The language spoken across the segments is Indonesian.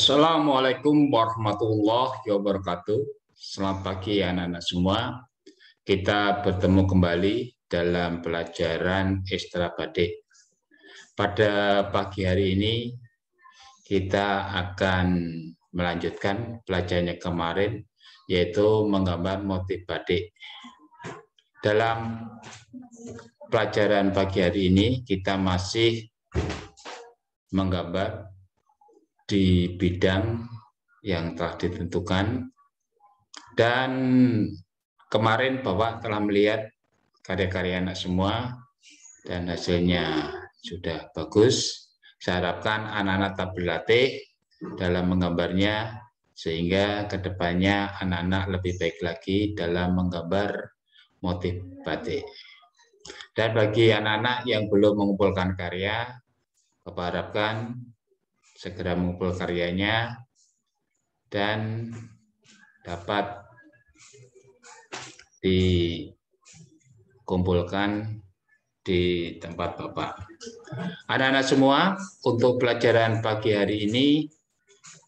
Assalamualaikum warahmatullahi wabarakatuh. Selamat pagi anak-anak semua. Kita bertemu kembali dalam pelajaran Ekstra Badik. Pada pagi hari ini kita akan melanjutkan pelajarannya kemarin, yaitu menggambar motif batik. Dalam pelajaran pagi hari ini kita masih menggambar di bidang yang telah ditentukan, dan kemarin Bapak telah melihat karya-karya anak semua dan hasilnya sudah bagus. Saya harapkan anak-anak tetap berlatih dalam menggambarnya sehingga kedepannya anak-anak lebih baik lagi dalam menggambar motif batik. Dan bagi anak-anak yang belum mengumpulkan karya, Bapak harapkan segera mengumpul karyanya dan dapat dikumpulkan di tempat Bapak. Anak-anak semua, untuk pelajaran pagi hari ini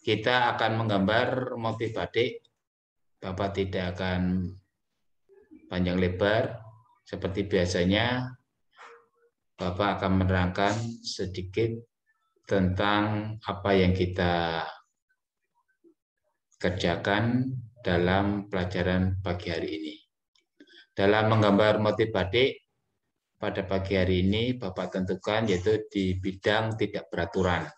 kita akan menggambar motif batik. Bapak tidak akan panjang lebar seperti biasanya. Bapak akan menerangkan sedikit tentang apa yang kita kerjakan dalam pelajaran pagi hari ini. Dalam menggambar motif batik pada pagi hari ini Bapak tentukan yaitu di bidang tidak beraturan.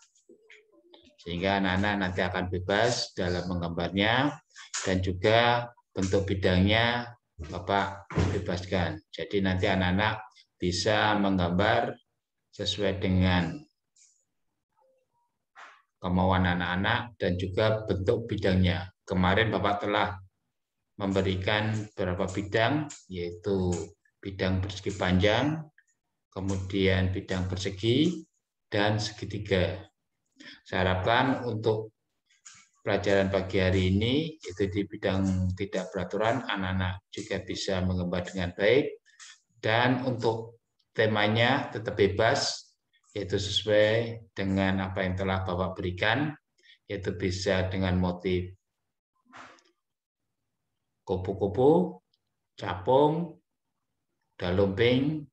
Sehingga anak-anak nanti akan bebas dalam menggambarnya dan juga bentuk bidangnya Bapak bebaskan. Jadi nanti anak-anak bisa menggambar sesuai dengan kemauan anak-anak dan juga bentuk bidangnya. Kemarin Bapak telah memberikan beberapa bidang, yaitu bidang persegi panjang, kemudian bidang persegi, dan segitiga. Saya harapkan untuk pelajaran pagi hari ini, itu di bidang tidak beraturan, anak-anak juga bisa menggambar dengan baik, dan untuk temanya tetap bebas, yaitu sesuai dengan apa yang telah Bapak berikan, yaitu bisa dengan motif kupu-kupu, capung, dalumping,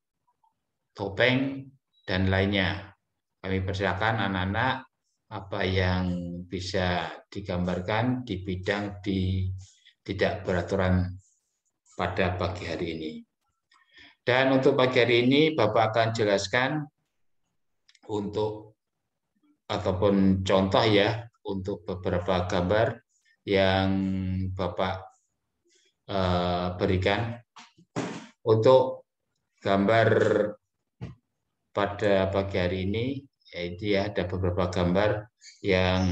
topeng, dan lainnya. Kami persilakan anak-anak apa yang bisa digambarkan di bidang tidak beraturan pada pagi hari ini. Dan untuk pagi hari ini Bapak akan jelaskan untuk ataupun contoh ya untuk beberapa gambar yang Bapak berikan. Untuk gambar pada pagi hari ini yaitu ya ada beberapa gambar yang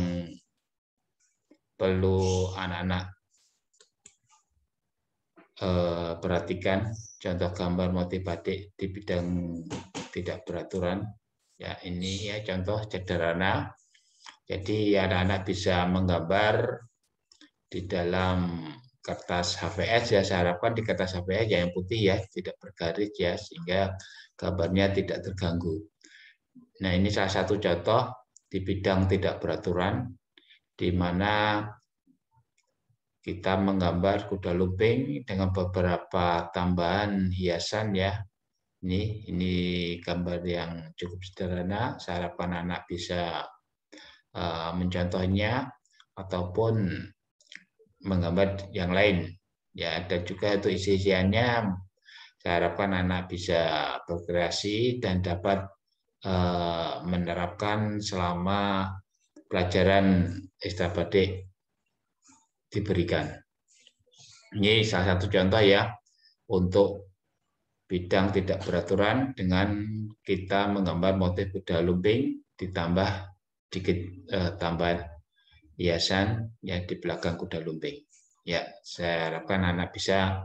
perlu anak-anak perhatikan. Contoh gambar motif batik di bidang tidak beraturan. Ya, ini ya contoh sederhana. Jadi anak-anak bisa menggambar di dalam kertas HVS ya. Saya harapkan di kertas HVS yang putih ya, tidak bergaris ya, sehingga gambarnya tidak terganggu. Nah, ini salah satu contoh di bidang tidak beraturan, di mana kita menggambar kuda lumping dengan beberapa tambahan hiasan ya. Ini gambar yang cukup sederhana. Saya harapkan anak bisa mencontohnya ataupun menggambar yang lain. Ya, dan juga untuk isi-isiannya saya harapkan anak bisa berkreasi dan dapat menerapkan selama pelajaran ekstra batik diberikan. Ini salah satu contoh ya untuk bidang tidak beraturan dengan kita menggambar motif kuda lumping ditambah sedikit tambahan hiasan yang di belakang kuda lumping. Ya, saya harapkan anak bisa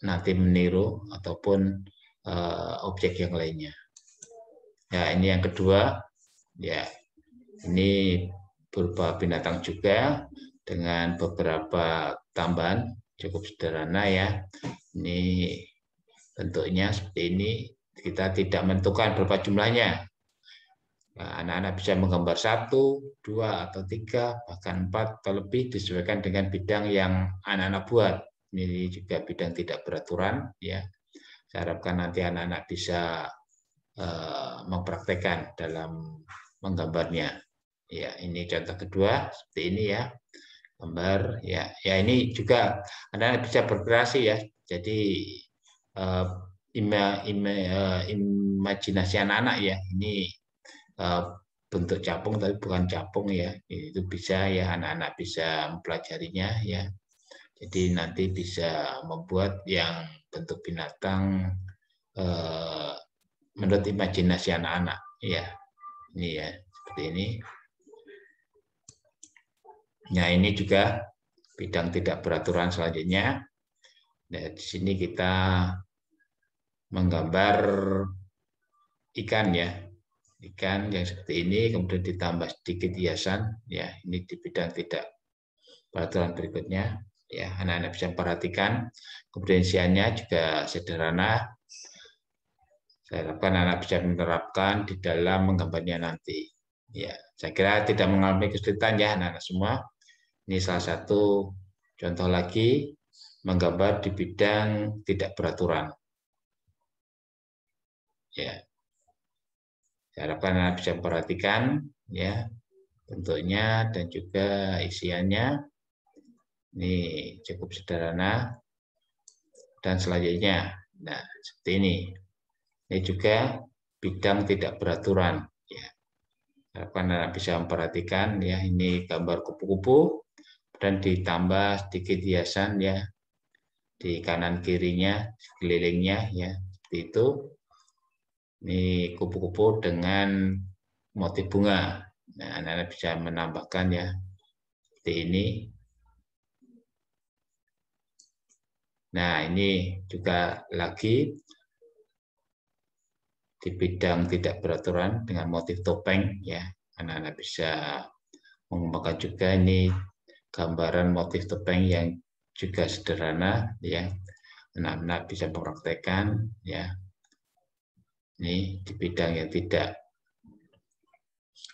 nanti meniru ataupun objek yang lainnya. Ya, ini yang kedua. Ya, ini berupa binatang juga dengan beberapa tambahan cukup sederhana ya. Ini bentuknya seperti ini. Kita tidak menentukan berapa jumlahnya. Anak-anak bisa menggambar 1, 2, atau 3, bahkan 4 atau lebih disesuaikan dengan bidang yang anak-anak buat. Ini juga bidang tidak beraturan, ya. Saya harapkan nanti anak-anak bisa mempraktekkan dalam menggambarnya. Ya, ini contoh kedua seperti ini ya, gambar ya. Ya ini juga anak-anak bisa berkreasi ya. Jadi imajinasi anak-anak ya. Ini bentuk capung tapi bukan capung ya. Itu bisa ya, anak-anak bisa mempelajarinya ya. Jadi nanti bisa membuat yang bentuk binatang menurut imajinasi anak-anak ya. Ini ya, seperti ini. Nah, ini juga bidang tidak beraturan selanjutnya. Nah, di sini kita menggambar ikan ya. Ikan yang seperti ini, kemudian ditambah sedikit hiasan. Ya, ini di bidang tidak beraturan berikutnya. Ya, anak-anak bisa perhatikan. Kemudian isiannya juga sederhana. Saya harapkan anak bisa menerapkan di dalam menggambarnya nanti. Ya, saya kira tidak mengalami kesulitan ya anak-anak semua. Ini salah satu contoh lagi menggambar di bidang tidak beraturan. Ya, saya harapkan anak bisa memperhatikan ya bentuknya dan juga isiannya. Ini cukup sederhana dan selanjutnya. Nah, seperti ini. Ini juga bidang tidak beraturan. Ya, harapkan anak bisa memperhatikan ya, ini gambar kupu-kupu dan ditambah sedikit hiasan ya di kanan kirinya, sekelilingnya ya, seperti itu. Ini kupu-kupu dengan motif bunga. Nah, anak-anak bisa menambahkan ya seperti ini. Nah, ini juga lagi di bidang tidak beraturan dengan motif topeng ya. Anak-anak bisa mengembangkan juga ini gambaran motif topeng yang juga sederhana ya. Anak-anak bisa mempraktekkan ya. Ini di bidang yang tidak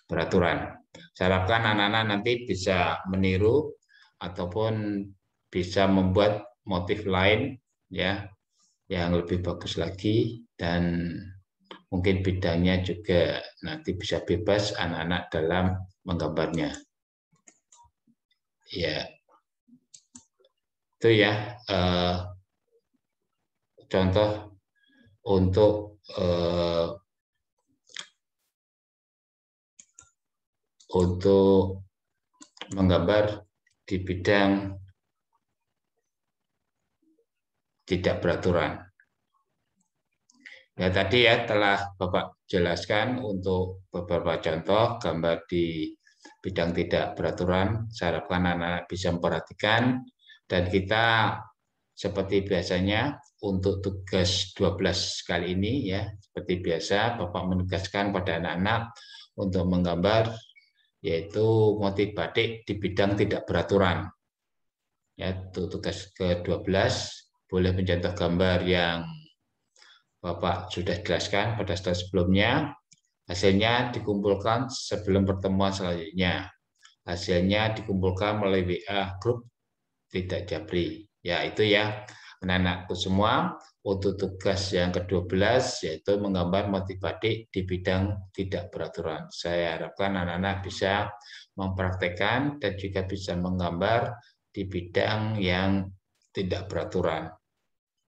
beraturan. Saya harapkan anak-anak nanti bisa meniru ataupun bisa membuat motif lain ya yang lebih bagus lagi, dan mungkin bidangnya juga nanti bisa bebas anak-anak dalam menggambarnya. Ya, itu ya contoh untuk menggambar di bidang tidak beraturan. Ya tadi ya telah Bapak jelaskan untuk beberapa contoh gambar di bidang tidak beraturan. Saya harapkan anak-anak bisa memperhatikan, dan kita seperti biasanya untuk tugas 12 kali ini ya, seperti biasa Bapak menugaskan pada anak-anak untuk menggambar yaitu motif batik di bidang tidak beraturan. Ya, tugas ke-12 boleh mencontoh gambar yang Bapak sudah jelaskan pada slide sebelumnya. Hasilnya dikumpulkan sebelum pertemuan selanjutnya. Hasilnya dikumpulkan melalui WA grup Tidak Jabri. Ya, itu ya anak-anakku semua untuk tugas yang ke-12 yaitu menggambar motif batik di bidang tidak beraturan. Saya harapkan anak-anak bisa mempraktekkan dan juga bisa menggambar di bidang yang tidak beraturan.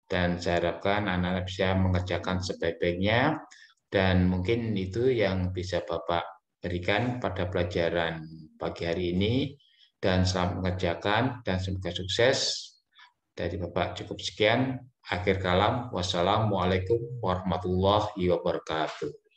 Dan saya harapkan anak-anak bisa mengerjakan sebaik-baiknya, dan mungkin itu yang bisa Bapak berikan pada pelajaran pagi hari ini, dan selamat mengerjakan dan semoga sukses. Dari Bapak cukup sekian. Akhir kalam, wassalamualaikum warahmatullahi wabarakatuh.